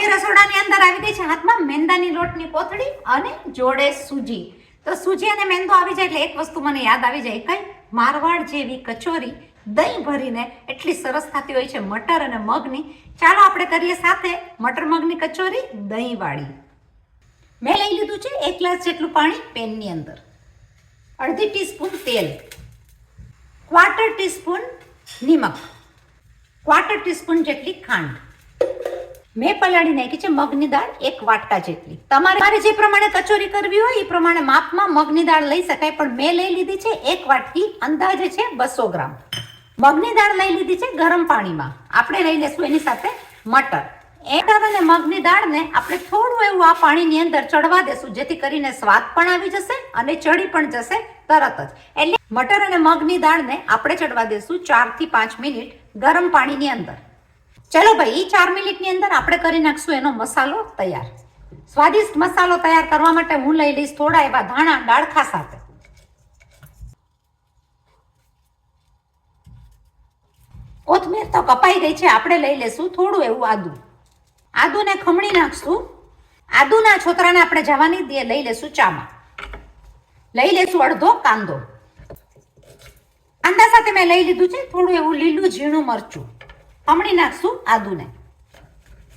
આજે રસોડાની અંદર આવી ગઈ છે હાથમાં મેંદાની લોટની કોથળી અને જોડે સૂજી. તો સૂજી અને મેંદો આવી જાય એટલે એક વસ્તુ મને યાદ આવી જાય, કઈ મારવાડ જેવી કચોરી દહીં ભરીને એટલી સરસ થતી હોય છે મટર અને મગની. ચાલો આપણે કરીએ સાથે મટર મગની કચોરી દહીં વાળી. મેં લઈ લીધું છે 1 ગ્લાસ જેટલું પાણી પેનની અંદર, અડધી ટીસ્પૂન તેલ, 1/4 ટીસ્પૂન નિમક, 1/4 ટીસ્પૂન જેટલી ખાંડ. મેં પલાળી નાખી છે મગની દાળ 1 વાટકા જેટલી. તમારે જે પ્રમાણે કચોરી કરવી હોય એ પ્રમાણે માપમાં મગની દાળ લઈ શકાય, પણ મેં લઈ લીધી છે 1 વાટકી, અંદાજે છે 200 ગ્રામ. મગની દાળ લઈ લીધી છે ગરમ પાણીમાં. આપણે લઈ લેશું એની સાથે મટર. મટર અને મગની દાળને આપણે થોડું એવું આ પાણીની અંદર ચડવા દેશું, જેથી કરીને સ્વાદ પણ આવી જશે અને ચડી પણ જશે તરત જ. એટલે મટર અને મગની દાળને આપણે ચડવા દેશું 4 થી 5 મિનિટ ગરમ પાણીની અંદર. ચલો ભાઈ, એ 4 મિનિટની અંદર આપણે કરી નાખશું એનો મસાલો તૈયાર. સ્વાદિષ્ટ મસાલો તૈયાર કરવા માટે હું લઈ લઈશ થોડા એવા ધાણા ડાળખા સાથે. કોથમીર તો કપાઈ ગઈ છે, આપણે લઈ લેશું થોડું એવું આદુ. આદુને ખમણી નાખશું. આદુના છોતરાને આપણે જવા નહીં દઈએ, લઈ લેશું ચામાં. લઈ લેશું અડધો કાંદો. કાંદા સાથે મેં લઈ લીધું છે થોડું એવું લીલું ઝીણું મરચું. ખમણી નાખશું આદુને.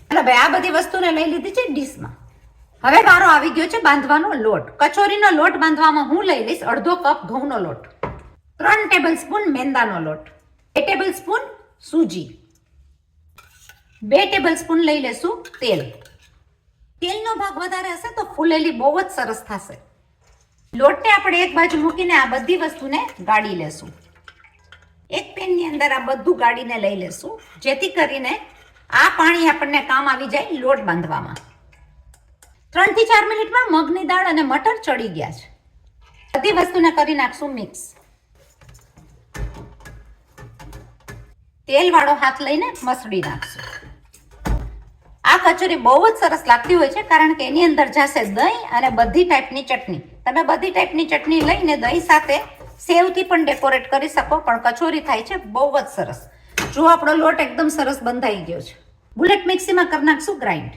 એટલે ભાઈ આ બધી વસ્તુને લઈ લીધી છે ડીશમાં. હવે વારો આવી ગયો છે બાંધવાનો લોટ. કચોરીનો લોટ બાંધવામાં હું લઈ લઈશ અડધો કપ ઘઉંનો લોટ, 3 ટેબલસ્પૂન મેંદાનો લોટ, 2 ટેબલસ્પૂન સૂજી, 2 ટેબલસ્પૂન લઈ લેશું તેલ. તેલનો ભાગ વધારે હશે તો ફૂલેલી બહુ જ સરસ થશે. લોટને આપણે એક બાજુ મૂકીને આ બધી વસ્તુને ગાળી લેશું. એક પેનની અંદર આ બધું ગાળીને લઈ લેશું, જેથી કરીને આ પાણી આપણને કામ આવી જાય લોટ બાંધવામાં. 3 થી 4 મિનિટમાં મગની દાળ અને મટર ચડી ગયા છે. બધી વસ્તુને કરી નાખશું મિક્સ. તેલ વાળો હાથ લઈને મસળી નાખશું. આ કચોરી બહુ જ સરસ લાગતી હોય છે, કારણ કે એની અંદર જશે દહીં અને બધી ટાઈપની ચટણી. તમે બધી ટાઈપની ચટણી લઈને દહીં સાથે સેવથી પણ ડેકોરેટ કરી શકો, પણ કચોરી થાય છે બહુ જ સરસ. જો આપણો લોટ એકદમ સરસ બંધાઈ ગયો છે. બુલેટ મિક્સીમાં કરી નાખશું ગ્રાઇન્ડ.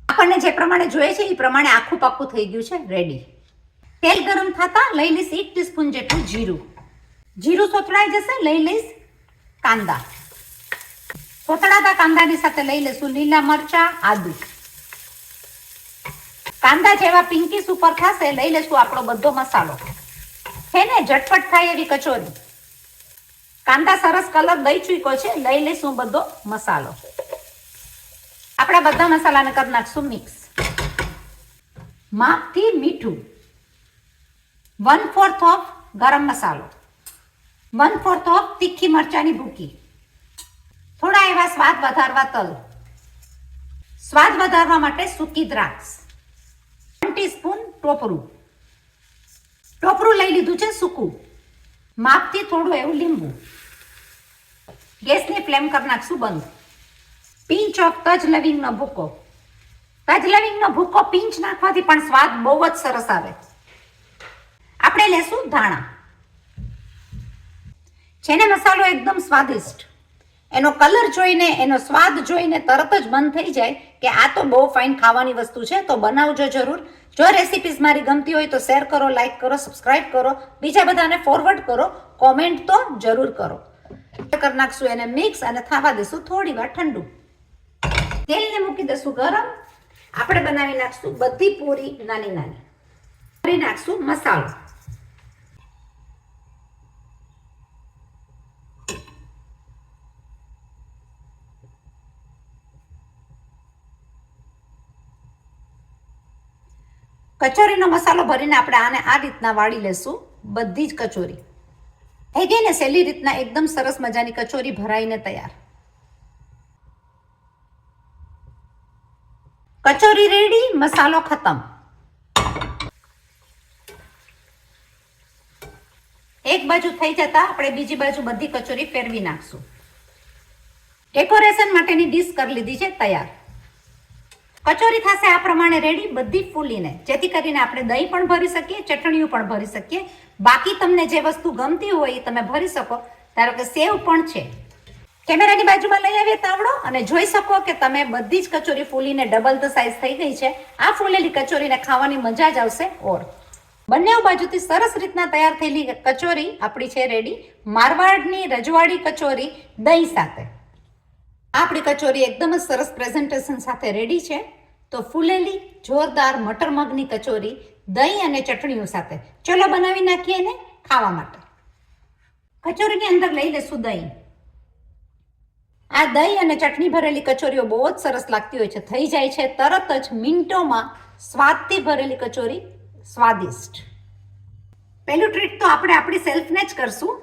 આપણને જે પ્રમાણે જોઈએ છે એ પ્રમાણે આખું પાકું થઈ ગયું છે, રેડી. તેલ ગરમ થતા લઈ લઈશ 1 ટીસ્પૂન જેટલું જીરું. જીરું સોતળાઈ જશે, લઈ લઈશ કાંદા. સોતળાતા કાંદાની સાથે લઈ લઈશું લીલા મરચા, આદુ. કાંદા જેવા પિંકીશ ઉપર થશે, લઈ લઈશું આપણો બધો મસાલો. છે ને ઝટપટ થાય એવી કચોરી. કાંદા સરસ કલર દઈ ચૂક્યો છે, લઈ લઈશું બધો મસાલો. આપણા બધા મસાલાને કરી નાખશું મિક્સ. માપથી મીઠું, 1/4 ગરમ મસાલો, 1/4 તીખી મરચાની ભૂકી, થોડા એવા સ્વાદ વધારવા તલ, સ્વાદ વધારવા માટે સૂકી દ્રાક્ષ, 1 ટીસ્પૂન ટોપરું. ટોપરું લઈ લીધું છે સૂકું. માપથી થોડું એવું લીંબુ. ગેસની ફ્લેમ કરી નાખશું બંધ. પિંચ ઓફ તજ લવિંગનો ભૂકો. તજ લવિંગનો ભૂકો પિંચ નાખવાથી પણ સ્વાદ બહુ જ સરસ આવે. આપણે લેશું ધાણા. જેને મસાલો એકદમ સ્વાદિષ્ટ, એનો કલર જોઈને એનો સ્વાદ જોઈને તરત જ મન થઈ જાય કે આ તો બહુ ફાઇન ખાવાની વસ્તુ છે, તો બનાવજો જરૂર. જો રેસિપીઝ મારી ગમતી હોય તો શેર કરો, લાઈક કરો, સબસ્ક્રાઇબ કરો, બીજા બધાને ફોરવર્ડ કરો, કોમેન્ટ તો જરૂર કરો. કરી નાખશું એને મિક્સ અને થવા દેશું થોડી વાર ઠંડુ. તેલને મૂકી દેશું ગરમ. આપણે બનાવી નાખશું બધી પૂરી નાની નાની. કરી નાખશું મસાલો. કચોરીનો મસાલો ભરીને આપણે આને આ રીતના વાળી લેશું. બધી જ કચોરી થઈ ગઈ ને સહેલી રીતના એકદમ સરસ મજાની કચોરી ભરાઈને તૈયાર. કચોરી રેડી, મસાલો ખતમ. એક બાજુ થઈ જતા આપણે બીજી બાજુ બધી કચોરી ફેરવી નાખશું. ડેકોરેશન માટેની ડીશ કરી લીધી છે તૈયાર. કચોરી થશે આ પ્રમાણે રેડી, બધી ફૂલીને, જેથી કરીને આપણે દહીં પણ ભરી શકીએ, ચટણીઓ પણ ભરી શકીએ. બાકી તમને જે વસ્તુ ગમતી હોય એ તમે ભરી શકો. ધારો કે સેવ પણ છે. કેમેરાની બાજુમાં લઈ આવીએ તાવડો અને જોઈ શકો કે તમે બધી જ કચોરી ફૂલીને ડબલ ધ સાઈઝ થઈ ગઈ છે. આ ફૂલેલી કચોરીને ખાવાની મજા જ આવશે. ઓર બંને બાજુથી સરસ રીતના તૈયાર થયેલી કચોરી આપણી છે રેડી. મારવાડની રજવાડી કચોરી દહીં સાથે. આપણી કચોરી એકદમ જ સરસ પ્રેઝન્ટેશન સાથે રેડી છે. તો ફૂલેલી જોરદાર મટર મગની કચોરી દહીં અને ચટણીઓ સાથે. ચલો બનાવી નાખીએ ને ખાવા માટે. કચોરીની અંદર લઈ લેશું દહીં. આ દહીં અને ચટણી ભરેલી કચોરીઓ બહુ જ સરસ લાગતી હોય છે. થઈ જાય છે તરત જ મિનિટોમાં સ્વાદથી ભરેલી કચોરી સ્વાદિષ્ટ. પહેલું ટ્રીટ તો આપણે આપણી સેલ્ફને જ કરશું.